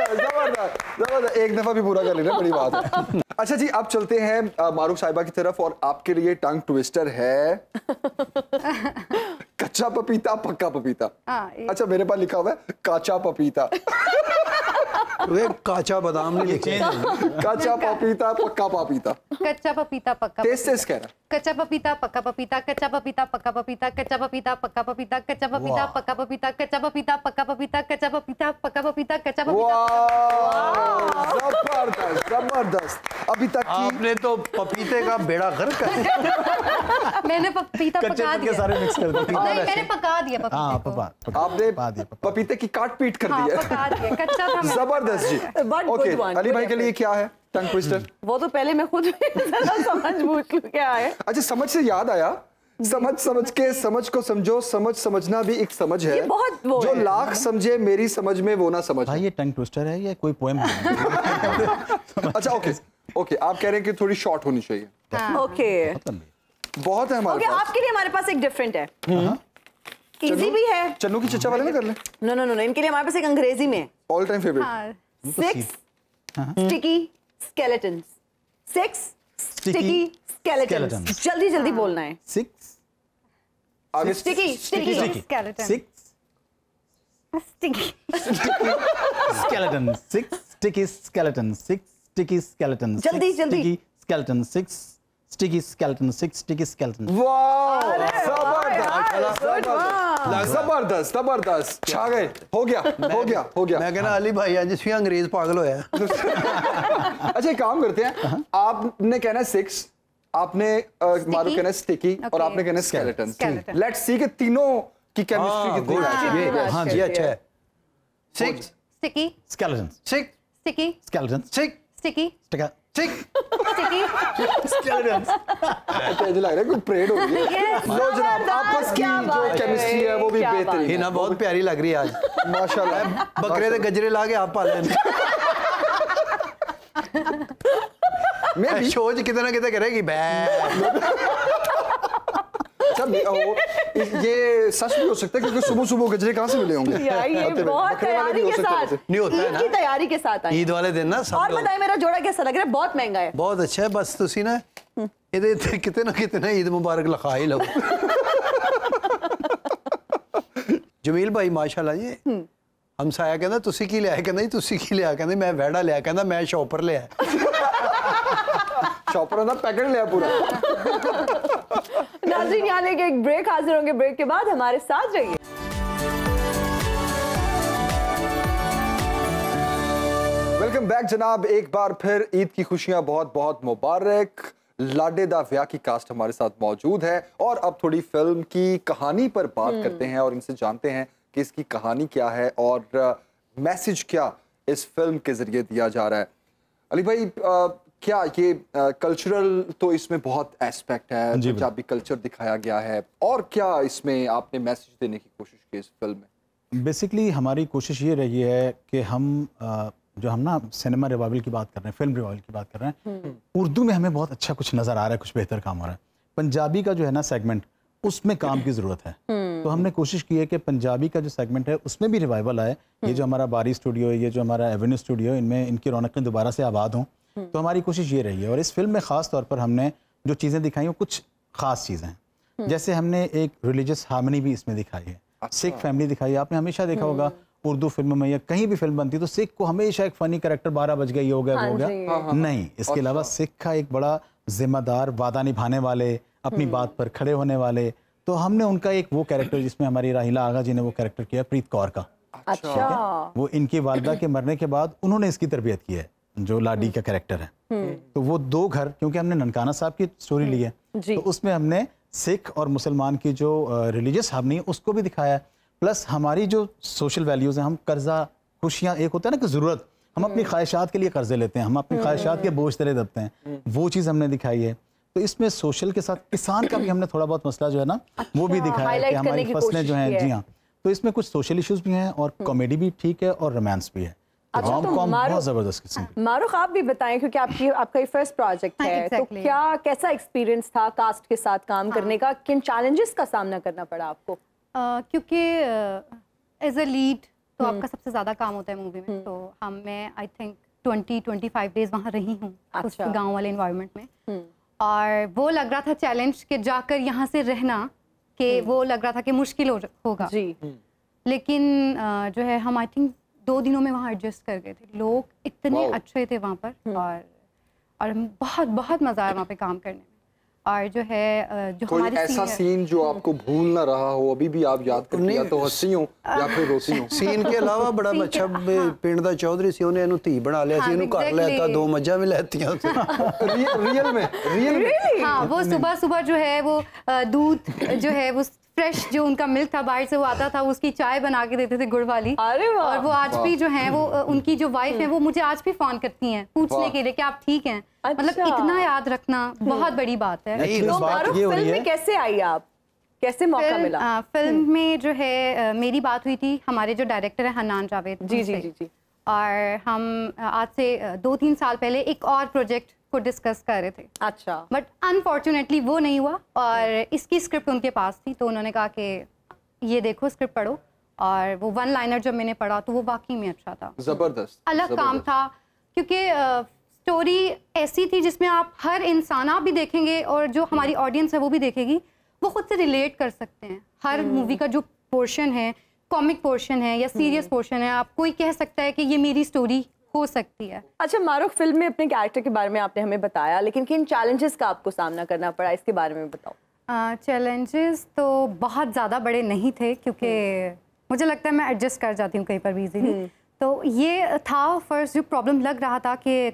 जबरदस्त, एक दफा भी पूरा कर लेना बड़ी बात है। अच्छा जी, अब चलते हैं मारूख साहिबा की तरफ और आपके लिए टंग ट्विस्टर है कच्चा पपीता पक्का पपीता। अच्छा मेरे पास लिखा हुआ है काचा पपीता। काचा बादाम नहीं लिखे, काचा पपीता पक्का पपीता। कच्चा पपीता पक्का टेस्ट कह रहा है। कच्चा पपीता पक्का पपीता, कच्चा पपीता पक्का पपीता, कच्चा पपीता पक्का पपीता, कच्चा पपीता पक्का पपीता, कच्चा पपीता पक्का पपीता, कच्चा पपीता पक्का पपीता, कच्चा पपीता। जबरदस्त जबरदस्त। अभी तक आपने तो पपीते का बेड़ा गर्क कर दिया। मैंने पपीता पका दिया, सारे मिक्स कर दिए। नहीं मैंने पका दिया पपीते। आपने पपीते की काट पीट कर दी है। पका दिया, कच्चा था। जबरदस्त जी। ओके, अली भाई के लिए क्या है टंग ट्विस्टर? वो तो पहले मैं खुद समझ बूझ लूं क्या है। अच्छा, समझ से याद आया, समझ के समझ को समझो, समझना भी एक समझ है। जो लाख समझे मेरी समझ में वो ना समझ। भाई ये टंग ट्विस्टर है, ये कोई पोएम है? अच्छा ओके, आप कह रहे हैं कि थोड़ी शॉर्ट होनी चाहिए। ओके, बहुत है हमारे पास। आपके लिए हमारे पास एक डिफरेंट है, इजी भी है। चन्नू की चचा वाले ना कर ले। नो, इनके लिए हमारे पास एक अंग्रेजी में all time favourite. 6 sticky skeletons. 6 sticky skeletons. जल्दी जल्दी बोलना है। 6 आगे sticky skeleton. 6 sticky skeleton, 6 sticky skeletons, 6 sticky skeletons, जल्दी, 6 जल्दी। sticky skeletons, 6 sticky skeletons, 6 sticky skeletons। वाह, जबरदस्त जबरदस्त, छा गए। हो गया। मैं कहना अली भाई आज इसमें अंग्रेज पागल होया। अच्छा एक काम करते हैं, आपने कहना है 6, आपने मारूख कहना है स्टिकी और आपने कहना है स्केलेटन। लेट्स सी कि तीनों की केमिस्ट्री कितनी है। हाँ जी, अच्छा है। 6 sticky Skeletons, 6 sticky skeletons, 6 sticky 6 sticky skeletons। मुझे लग रहा है कोई परेड हो रही है। लो जनाब, आपस की जो केमिस्ट्री है वो भी बेहतरीन है ना, बहुत प्यारी लग रही है आज माशाल्लाह। बकरे दे गजरे ला के आप पाले मैं भी शोज कितना करेगी बै। ये सच भी हो सकता है क्योंकि सुबह गजरे कहाँ से मिले होंगे। ये बहुत तैयारी के साथ नहीं होता है ना, की तैयारी के साथ ईद वाले दिन ना सब। और बताइए मेरा जोड़ा कैसा लग रहा है? बहुत महंगा है। बहुत अच्छा है, बस तुसी ना ਇਹਦੇ ਕਿਤੇ ਨਾ ਕਿਤੇ ਨਾ ईद मुबारक लिखा ही लो। जमील भाई माशाल्लाह जी, हमसाया कहंदा तुसी की लिया, कहंदा तुसी की लिया, कहंदा मैं वैड़ा लिया, कहंदा मैं शॉपर लिया। शॉपर ना पैकेट लिया पूरा। नाज़रीन यहाँ लेके एक ब्रेक, हाजिर होंगे ब्रेक के बाद, हमारे साथ रहिए। वेलकम बैक जनाब, एक बार फिर ईद की खुशियां बहुत बहुत मुबारक। लाडे दा व्याह की कास्ट हमारे साथ मौजूद है और अब थोड़ी फिल्म की कहानी पर बात करते हैं और इनसे जानते हैं कि इसकी कहानी क्या है और मैसेज क्या इस फिल्म के जरिए दिया जा रहा है। अली भाई, क्या ये कल्चरल तो इसमें बहुत एस्पेक्ट है, पंजाबी कल्चर दिखाया गया है, और क्या इसमें आपने मैसेज देने की कोशिश की इस फिल्म में? बेसिकली हमारी कोशिश ये रही है कि हम ना सिनेमा रिवाइवल की बात कर रहे हैं, फिल्म रिवाइवल की बात कर रहे हैं, उर्दू में हमें बहुत अच्छा कुछ नज़र आ रहा है, कुछ बेहतर काम हो रहा है। पंजाबी का जो है ना सेगमेंट, उसमें काम की ज़रूरत है। तो हमने कोशिश की है कि पंजाबी का जो सेगमेंट है उसमें भी रिवाइवल आए। ये जो हमारा बारी स्टूडियो है, ये जो हमारा एवेन्यू स्टूडियो है, इनमें इनकी रौनकें दोबारा से आबाद हों। तो हमारी कोशिश ये रही है और इस फिल्म में ख़ास तौर पर हमने जो चीज़ें दिखाई वो कुछ ख़ास चीज़ें हैं। जैसे हमने एक रिलीजियस हार्मनी भी इसमें दिखाई है, सिख फैमिली दिखाई है। आपने हमेशा देखा होगा उर्दू फिल्म में या कहीं भी फिल्म बनती तो सिख को हमेशा एक फनी कैरेक्टर 12 बज गया, ये हो गया, वो हो गया। नहीं, इसके अलावा सिख का एक बड़ा जिम्मेदार, वादा निभाने वाले, अपनी बात पर खड़े होने वाले। तो हमने उनका एक वो कैरेक्टर, जिसमें हमारी राहिला आगा जी ने वो कैरेक्टर किया, प्रीत कौर का। अच्छा, वो इनकी वालिदा के मरने के बाद उन्होंने इसकी तरबियत की है, जो लाडी का कैरेक्टर है। तो वो दो घर, क्योंकि हमने ननकाना साहब की स्टोरी ली है, तो उसमें हमने सिख और मुसलमान की जो रिलीजियस हार्मनी है उसको भी दिखाया है। प्लस हमारी जो सोशल वैल्यूज़ हैं, हम कर्जा, खुशियाँ, एक होता है ना कि ज़रूरत, हम अपनी ख्वाहिशात के लिए कर्जे लेते हैं, हम अपनी ख्वाहिशात के बोझ तले दबते हैं, वो चीज़ हमने दिखाई है। तो इसमें सोशल के साथ किसान का भी हमने थोड़ा बहुत मसला जो है ना वो भी दिखाया है कि हमारी फसलें जो हैं, जी हाँ। तो इसमें कुछ सोशल इश्यूज भी हैं और कॉमेडी भी ठीक है और रोमांस भी है। अच्छा, तो बहुत जबरदस्त किस्म की। मारूख आप भी बताएं, क्योंकि आपका ये फर्स्ट प्रोजेक्ट है, तो क्या कैसा एक्सपीरियंस था कास्ट के साथ काम करने का? किन चैलेंजेस का सामना करना पड़ा आपको? क्योंकि एज अ लीड तो आपका सबसे ज़्यादा काम होता है मूवी में। तो मैं आई थिंक 20-25 डेज वहाँ रही हूँ उस गाँव वाले इन्वायरमेंट में, और वो लग रहा था चैलेंज कि जाकर यहाँ से रहना, कि वो लग रहा था कि मुश्किल होगा जी। लेकिन जो है हम आई थिंक 2 दिनों में वहाँ एडजस्ट कर गए थे। लोग इतने अच्छे थे वहाँ पर, और बहुत बहुत मज़ा आया वहाँ पे काम करने में। और जो है जो कोई ऐसा सीन जो आपको भूल ना रहा हो, अभी भी आप याद करते या तो हंसी हो या फिर रोती हो? सीन के अलावा बड़ा अच्छा पिंड दा चौधरी सी, उन्हें इन्हू धी बना लिया सी, इन्हू कर लेता, 2 मज्जा भी लेतियां उसे। रियल में हाँ, वो सुबह जो है वो दूध जो है वो फ्रेश जो उनका मिल्क था बाहर से वो आता था, उसकी चाय बना के देते थे गुड़ वाली। अरे वाह। और वो आज भी जो है वो उनकी जो वाइफ है वो मुझे आज भी फोन करती हैं पूछने के लिए कि आप ठीक हैं। मतलब इतना याद रखना बहुत बड़ी बात है। तो फिल्म में कैसे आई आप, कैसे मौका मिला? फिल्म में जो है मेरी बात हुई थी हमारे जो डायरेक्टर है हन्नान जावेद जी, और हम आज से 2-3 साल पहले एक और प्रोजेक्ट को डिस्कस कर रहे थे। अच्छा। बट अनफॉर्चुनेटली वो नहीं हुआ, और इसकी स्क्रिप्ट उनके पास थी, तो उन्होंने कहा कि ये देखो स्क्रिप्ट पढ़ो, और वो 1 लाइनर जब मैंने पढ़ा तो वो वाकई में अच्छा था, जबरदस्त अलग काम था, क्योंकि स्टोरी ऐसी थी जिसमें आप हर इंसान, आप भी देखेंगे और जो हमारी ऑडियंस है वो भी देखेगी, वो खुद से रिलेट कर सकते हैं। हर मूवी का जो पोर्शन है, कॉमिक पोर्शन है या सीरियस पोर्शन है, आप कोई कह सकता है कि ये मेरी स्टोरी हो सकती है। अच्छा मारूफ, फिल्म में अपने कैरेक्टर के बारे में आपने हमें बताया, लेकिन किन चैलेंजेस का आपको सामना करना पड़ा, इसके बारे में बताओ। चैलेंजेस तो बहुत ज़्यादा बड़े नहीं थे, क्योंकि मुझे लगता है मैं एडजस्ट कर जाती हूँ कहीं पर भी इजीली। तो ये था फर्स्ट जो प्रॉब्लम लग रहा था कि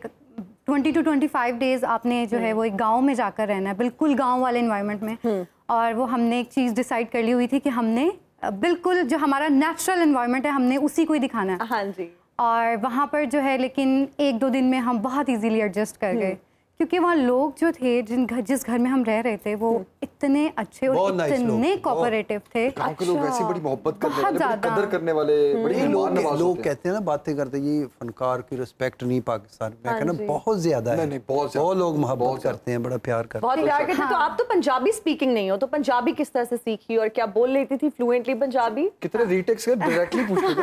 20-25 डेज आपने जो है वो एक गाँव में जाकर रहना है, बिल्कुल गाँव वाले इन्वायरमेंट में। और वो हमने एक चीज़ डिसाइड कर ली हुई थी कि हमने बिल्कुल जो हमारा नेचुरल इन्वायरमेंट है हमने उसी को ही दिखाना है। हाँ जी। और वहाँ पर जो है लेकिन 1-2 दिन में हम बहुत इजीली एडजस्ट कर गए, क्योंकि वहाँ लोग जो थे जिस घर में हम रह रहे थे वो इतने अच्छे और इतने कोऑपरेटिव थे। गांव के लोग वैसे बड़ी मोहब्बत करने वाले, बड़ी कदर करने वाले, बड़ी ईमान नवाज होते हैं। लोग कहते हैं ना, बातें करते ये फनकार की रिस्पेक्ट नहीं पाकिस्तान में, कहना बहुत ज्यादा है। बहुत लोग मोहब्बत करते हैं, बड़ा प्यार करते हैं, बहुत प्यार करते हैं। तो आप तो पंजाबी स्पीकिंग नहीं हो, तो पंजाबी किस तरह से सीखी और क्या बोल लेती थी फ्लुएंटली पंजाबी? कितने रीटेक्स के डायरेक्टली पूछते थे,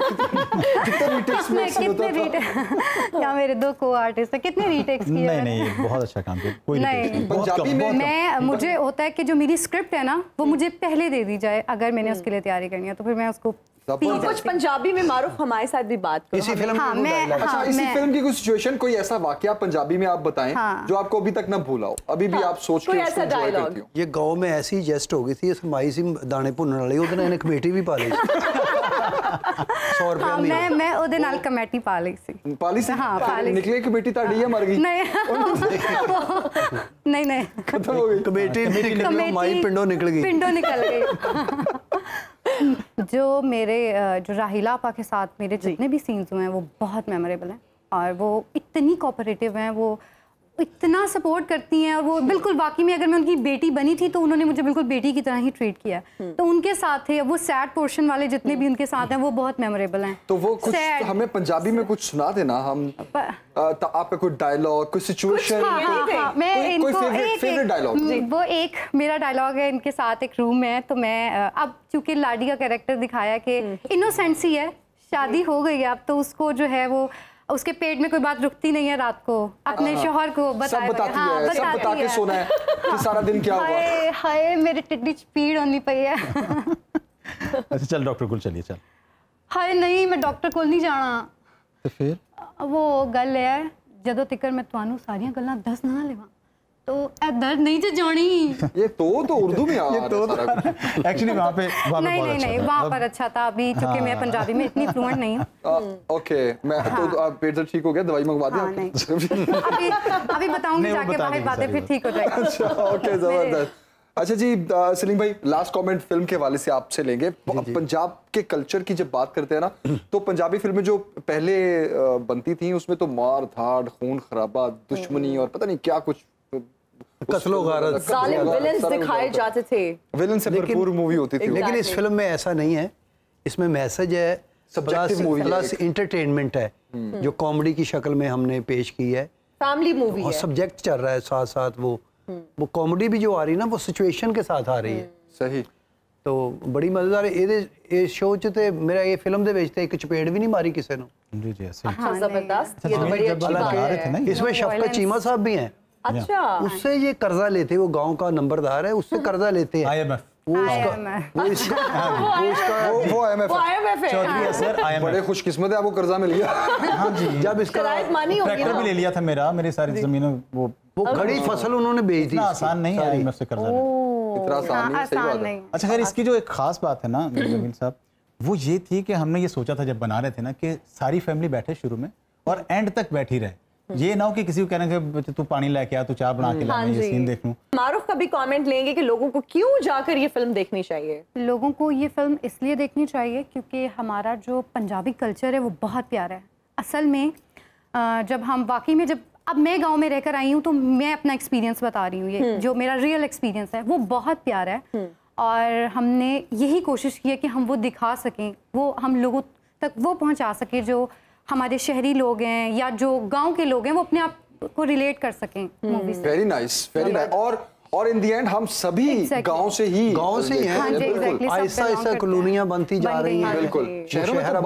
कितने रीटेक्स में क्या मेरे 2 को आर्टिस्ट है, कितने रीटेक्स किए? नहीं बहुत अच्छा काम किया। कोई पंजाबी में मुझे होता है कि जो मेरी स्क्रिप्ट है ना वो मुझे पहले दे दी जाए, अगर मैंने उसके लिए तैयारी करनी है तो फिर मैं उसको कुछ पंजाबी में मारूफ हमारे साथ भी बात करो। इसी फिल्म इसी फिल्म की कोई सिचुएशन, कोई ऐसा वाकया पंजाबी में आप बताएं जो आपको अभी तक ना भूला हो, अभी भी आप सोच के उसको एंजॉय करती हो। ये गांव में ऐसी जेस्ट हो गई थी, समाई सी दाने भुनने वाली, ਉਹਦੇ ਨਾਲ ਇਹਨੇ कमेटी भी पा ली 100 रुपए मैं ਉਹਦੇ ਨਾਲ कमेटी पा ली सी। पाली से? हाँ, पाली। निकली कमेटी ताड़ी या मर गई? नहीं खत्म हो गई कमेटी, माई पिंडों निकल गई। जो मेरे जो राहिला आपा के साथ मेरे जितने भी सीन्स हुए हैं वो बहुत मेमोरेबल हैं, और वो इतनी कोऑपरेटिव हैं, वो इतना सपोर्ट करती हैं, और वो बिल्कुल वाकई में अगर मैं उनकी बेटी बनी थी तो उन्होंने मुझे बिल्कुल बेटी की तरह ही ट्रीट किया। तो उनके साथ थे वो सैड पोर्शन वाले जितने भी उनके साथ हैं वो बहुत मेमोरेबल हैं। तो वो कुछ हमें पंजाबी में कुछ सुना देना, हम आपका कोई डायलॉग, कोई सिचुएशन, मैं इनको फेवरेट डायलॉग, वो एक मेरा डायलॉग है इनके साथ एक रूम में, तो मैं अब चूंकि लाडी का कैरेक्टर दिखाया कि इनोसेंट सी है, शादी हो गई है अब, तो उसको जो है वो उसके पेट में कोई बात रुकती नहीं है, रात को अपने शौहर को सब बता के सोना है कि सारा दिन क्या हुआ। हाय मेरे टिड्डी पीड़ होनी पई है। अच्छा चल डॉक्टर को चलिए चल। हाय नहीं मैं डॉक्टर को नहीं जाना। तो फिर वो गल है जदों तिकर मैं ਤੁਹਾਨੂੰ ਸਾਰੀਆਂ ਗੱਲਾਂ ਦੱਸ ਨਾ ਲਵਾਂ तो दर्द नहीं जो जानी। ये तो उर्दू में आ एक्चुअली वहाँ पे नहीं वहाँ पर अच्छा था। अभी चूंकि मैं पंजाबी में इतनी फ्लुएंट नहीं हूँ। ओके मैं तो पेट दर्द ठीक हो गया, दवाई मंगवा दी। अभी बताऊंगी जाके बाहर बातें फिर ठीक हो जाएगा। अच्छा ओके जबरदस्त। अच्छा जी सलीम भाई, लास्ट कमेंट फिल्म के हवाले से आपसे लेंगे। पंजाब के कल्चर की जब बात करते हैं ना, तो पंजाबी फिल्में जो पहले बनती थी उसमें तो मार धाड़, खून खराबा, दुश्मनी और पता नहीं क्या कुछ विलेंस दिखाए जाते थे। विलेन से भरपूर मूवी होती थी। लेकिन इस फिल्म में ऐसा नहीं है, इसमें मैसेज है, प्लस इंटरटेनमेंट है जो कॉमेडी की शक्ल में हमने पेश की है। फैमिली मूवी है, सब्जेक्ट चल रहा है साथ साथ, वो कॉमेडी भी जो आ रही है ना वो सिचुएशन के साथ आ रही है। सही। तो बड़ी मजेदार ये शो च ते मेरा ये फिल्म दे विच ते एक चपेड़ भी नहीं मारी किसी ने। जी जी ऐसे अच्छा जबरदस्त, ये तो बड़ी अच्छी बात है। इसमें शफकत चीमा साहब भी हैं। अच्छा, उससे ये कर्जा लेते, वो गांव का नंबरदार है, उससे कर्जा लेते हैं। IMF बड़े खुशकिस्मत है, आपको कर्जा मिल गया। हाँ जी, जब इसका ट्रैक्टर भी ले लिया था मेरा, मेरी सारी जमीनों वो खड़ी फसल उन्होंने बेच दी। आसान नहीं है IMF से कर्जा लेना, इतना आसान नहीं, सही बात है। अच्छा खैर, इसकी जो एक खास बात है ना जमील साहब, वो ये थी कि हमने ये सोचा था जब बना रहे थे ना कि सारी फैमिली बैठे शुरू में और एंड तक बैठी रहे। ये ना हो कि किसी को कहना कि तू पानी लेके आ, तू चाय बना के ला, मैं ये सीन देख लूं। मारूफ का भी कमेंट लेंगे कि लोगों को क्यों जाकर ये फिल्म देखनी चाहिए। लोगों को ये फिल्म इसलिए देखनी चाहिए क्योंकि हमारा जो पंजाबी कल्चर है वो बहुत प्यारा है। असल में जब हम वाकई में, जब अब मैं गांव में रहकर आई हूँ तो मैं अपना एक्सपीरियंस बता रही हूँ, ये जो मेरा रियल एक्सपीरियंस है वो बहुत प्यारा है। और हमने यही कोशिश की है कि हम वो दिखा सकें, वो हम लोगों तक वो पहुँचा सकें जो हमारे शहरी लोग हैं या जो गांव के लोग हैं, वो अपने आप को रिलेट कर सकें मूवी से। Very nice, very nice. और इन दी एंड हम सभी गांव से ही हैं। ऐसा ऐसा कॉलोनियां बनती जा रही हैं। बिल्कुल, शहरों में तो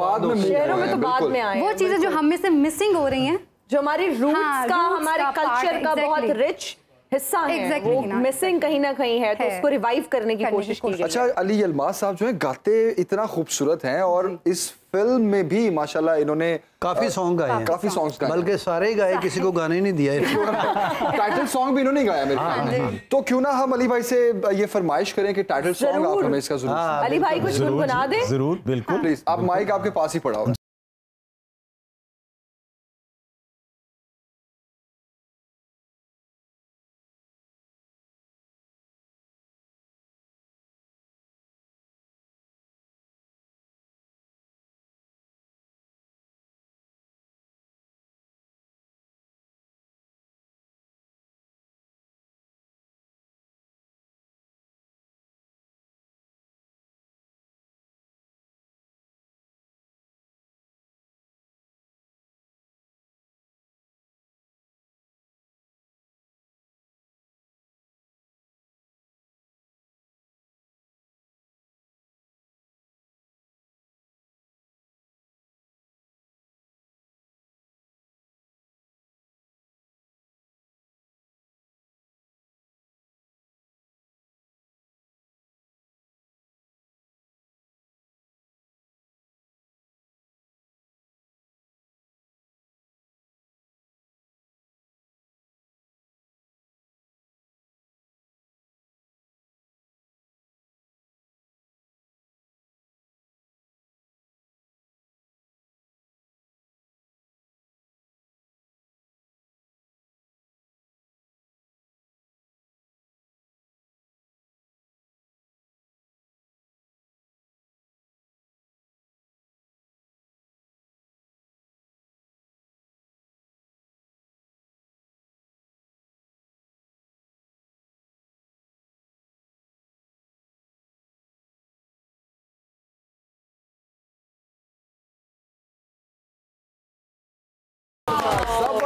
बाद में आए। वो चीजें जो हम में से मिसिंग हो रही हैं, जो हमारी रूट्स का, हमारे कल्चर का बहुत रिच हिस्सा है, वो मिसिंग कहीं ना कहीं है, तो उसको रिवाइव करने की कोशिश की गई। अच्छा, अली यलमाज साहब जो है गाते इतना खूबसूरत हैं और इस फिल्म में भी माशाल्लाह इन्होंने काफी सॉन्ग गाए हैं, काफी सॉन्ग्स गाए, बल्कि सारे गाए, किसी को गाने नहीं दिया है। टाइटल सॉन्ग भी इन्होंने गाया मेरे ख्याल। तो क्यों ना हम अली भाई से ये फरमाइश करें कि टाइटल सॉन्ग आप हमें इसका जरूर। अली भाई कुछ गुनगुना दे। जरूर, बिल्कुल, प्लीज। आप माइक आपके पास ही पड़ा हो।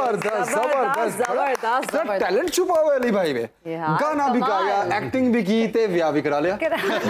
जबरदस्त टैलेंट छुपा हुआ है अली भाई में। गाना भी गाया, एक्टिंग भी की, ते ब्याह भी करा लिया। जबरदस्त,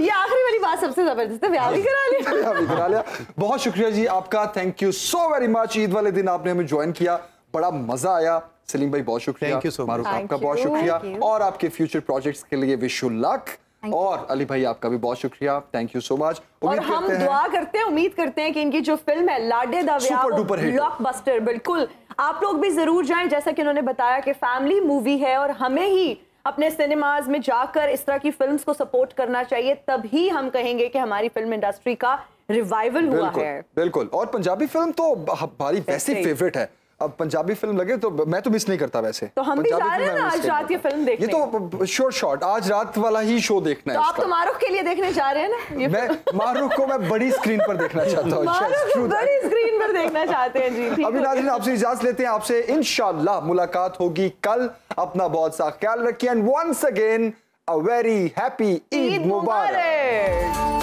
ये आखिरी वाली बात सबसे जबरदस्त है, ब्याह भी करा लिया। ब्याह भी करा लिया। बहुत शुक्रिया जी आपका, thank you so very much. Eid वाले दिन आपने हमें ज्वाइन किया, बड़ा मजा आया। सलीम भाई बहुत शुक्रिया, मारूफ आपका बहुत शुक्रिया, और आपके फ्यूचर प्रोजेक्ट्स के लिए विश यू लक। और अली भाई आपका भी बहुत शुक्रिया, थैंक यू सो मच। और हम दुआ करते हैं, उम्मीद करते हैं कि इनकी जो फिल्म है लाडे दा व्याह ब्लॉकबस्टर, बिल्कुल आप लोग भी जरूर जाएं। जैसा कि उन्होंने बताया कि फैमिली मूवी है और हमें ही अपने सिनेमाज में जाकर इस तरह की फिल्म्स को सपोर्ट करना चाहिए, तभी हम कहेंगे कि हमारी फिल्म इंडस्ट्री का रिवाइवल हुआ है। बिल्कुल, और पंजाबी फिल्म तो हमारी वैसे फेवरेट है। अब पंजाबी फिल्म लगे तो मैं तो मिस नहीं करता वैसे। तो हम भी जा रहे हैं ना आज रात ये फिल्म देखने। ये तो शॉर्ट शॉट आज रात वाला ही शो देखना है। तो आप तो मारूफ के लिए देखने जा रहे हैं ना ये? मैं मारूफ को मैं बड़ी स्क्रीन पर देखना चाहता हूँ। मारूफ को बड़ी स्क्रीन पर देखना चाहते हैं जी। अभी नाज़रीन आपसे इजाजत लेते हैं, आपसे इंशाल्लाह मुलाकात होगी कल। अपना बहुत सा ख्याल रखिए, and once again a very happy Eid Mubarak.